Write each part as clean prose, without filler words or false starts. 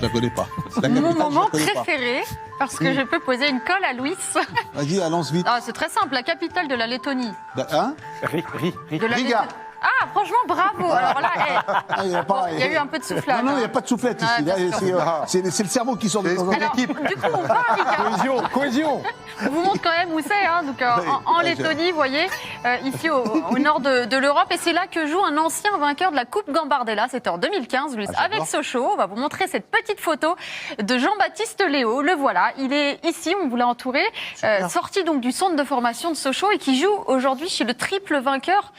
Je la connais pas. Mon moment préféré, parce que je peux poser une colle à Louis. Vas-y, lance vite. Ah, c'est très simple, la capitale de la Lettonie. Hein? De la Riga. Ah, franchement, bravo. Alors là, Ah, il il y a eu un peu de soufflage. Non, il n'y a pas de soufflette ici. Là, c'est le cerveau qui sort de temps en temps. Alors, du coup, on va à Riga. Cohésion. On vous montre quand même où c'est. Hein. Donc, en Lettonie, vous voyez, ici au nord de l'Europe. Et c'est là que joue un ancien vainqueur de la Coupe Gambardella. C'était en 2015, Luis, avec Sochaux. On va vous montrer cette petite photo de Jean-Baptiste Léo. Le voilà. Il est ici, on vous l'a entouré, sorti donc du centre de formation de Sochaux et qui joue aujourd'hui chez le triple vainqueur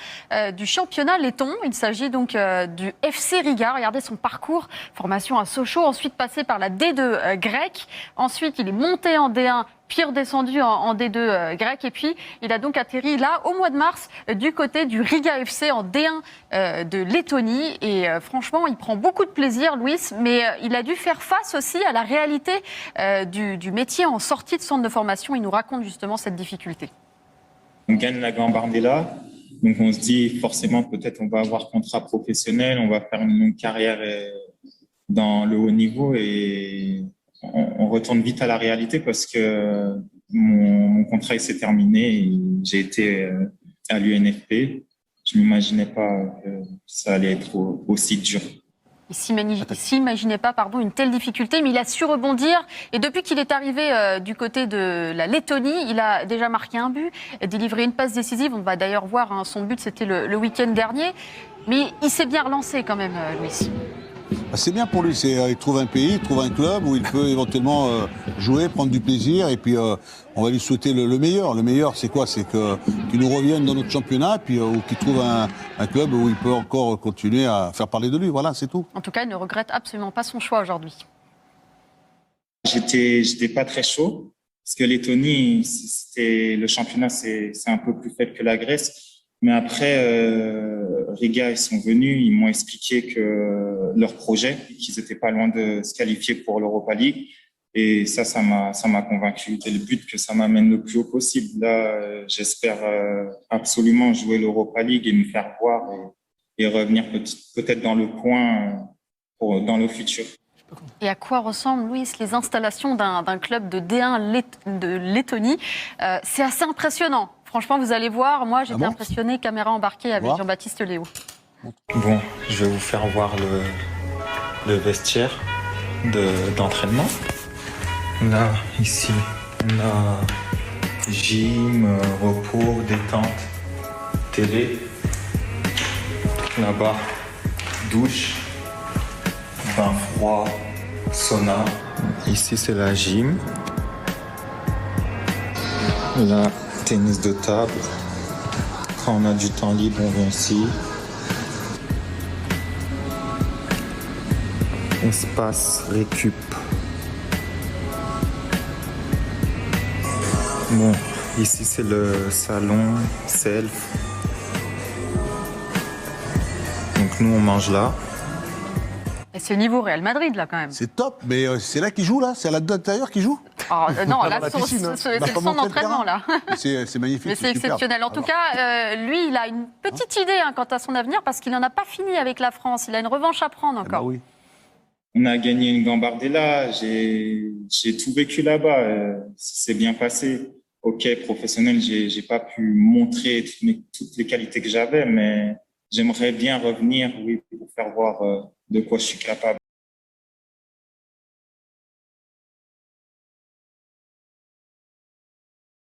du championnat letton. Il s'agit donc du FC Riga. Regardez son parcours. Formation à Sochaux, ensuite passé par la D2 grecque. Ensuite, il est monté en D1, puis redescendu en D2 grec. Et puis, il a donc atterri là, au mois de mars, du côté du Riga FC en D1 de Lettonie. Et franchement, il prend beaucoup de plaisir, Louis, mais il a dû faire face aussi à la réalité du métier en sortie de centre de formation. Il nous raconte justement cette difficulté. On gagne la Gambardella. Donc, on se dit forcément, peut-être on va avoir contrat professionnel, on va faire une longue carrière dans le haut niveau et on retourne vite à la réalité parce que mon contrat s'est terminé et j'ai été à l'UNFP. Je ne m'imaginais pas que ça allait être aussi dur. Il ne s'imaginait pas une telle difficulté, mais il a su rebondir. Et depuis qu'il est arrivé du côté de la Lettonie, il a déjà marqué un but, délivré une passe décisive. On va d'ailleurs voir, son but, c'était le week-end dernier. Mais il s'est bien relancé quand même, Louis. C'est bien pour lui, il trouve un pays, il trouve un club où il peut éventuellement jouer, prendre du plaisir et puis on va lui souhaiter le meilleur. Le meilleur, c'est quoi? C'est qu'il nous revienne dans notre championnat puis, ou qu'il trouve un club où il peut encore continuer à faire parler de lui. Voilà, c'est tout. En tout cas, il ne regrette absolument pas son choix aujourd'hui. J'étais pas très chaud parce que Lettonie, le championnat, c'est un peu plus faible que la Grèce. Mais après, Riga, ils sont venus, ils m'ont expliqué que leur projet, qu'ils étaient pas loin de se qualifier pour l'Europa League. Et ça m'a convaincu dès le but que ça m'amène le plus haut possible. Là, j'espère absolument jouer l'Europa League et me faire voir et revenir peut-être dans le coin dans le futur. Et à quoi ressemblent, Louis, les installations d'un club de D1 de Lettonie? C'est assez impressionnant. Franchement, vous allez voir, moi j'étais impressionné, caméra embarquée avec Jean-Baptiste Léo. Bon, je vais vous faire voir le vestiaire d'entraînement. Là, ici, on a gym, repos, détente, télé. Là-bas, douche, bain froid, sauna. Ici, c'est la gym. Là, tennis de table. Quand on a du temps libre, on vient ici. Espace récup. Bon, ici c'est le salon self. Donc nous on mange là. Et c'est niveau Real Madrid là quand même. C'est top, mais c'est là qu'il joue là? C'est à l'intérieur qu'il joue? Non, là c'est le centre d'entraînement là. C'est magnifique. Mais c'est exceptionnel. En tout cas, lui, il a une petite idée quant à son avenir parce qu'il n'en a pas fini avec la France. Il a une revanche à prendre encore. Ah bah oui. On a gagné une Gambardella. J'ai tout vécu là-bas. C'est bien passé. Ok, professionnel, j'ai pas pu montrer toutes les qualités que j'avais, mais j'aimerais bien revenir, oui, pour faire voir de quoi je suis capable.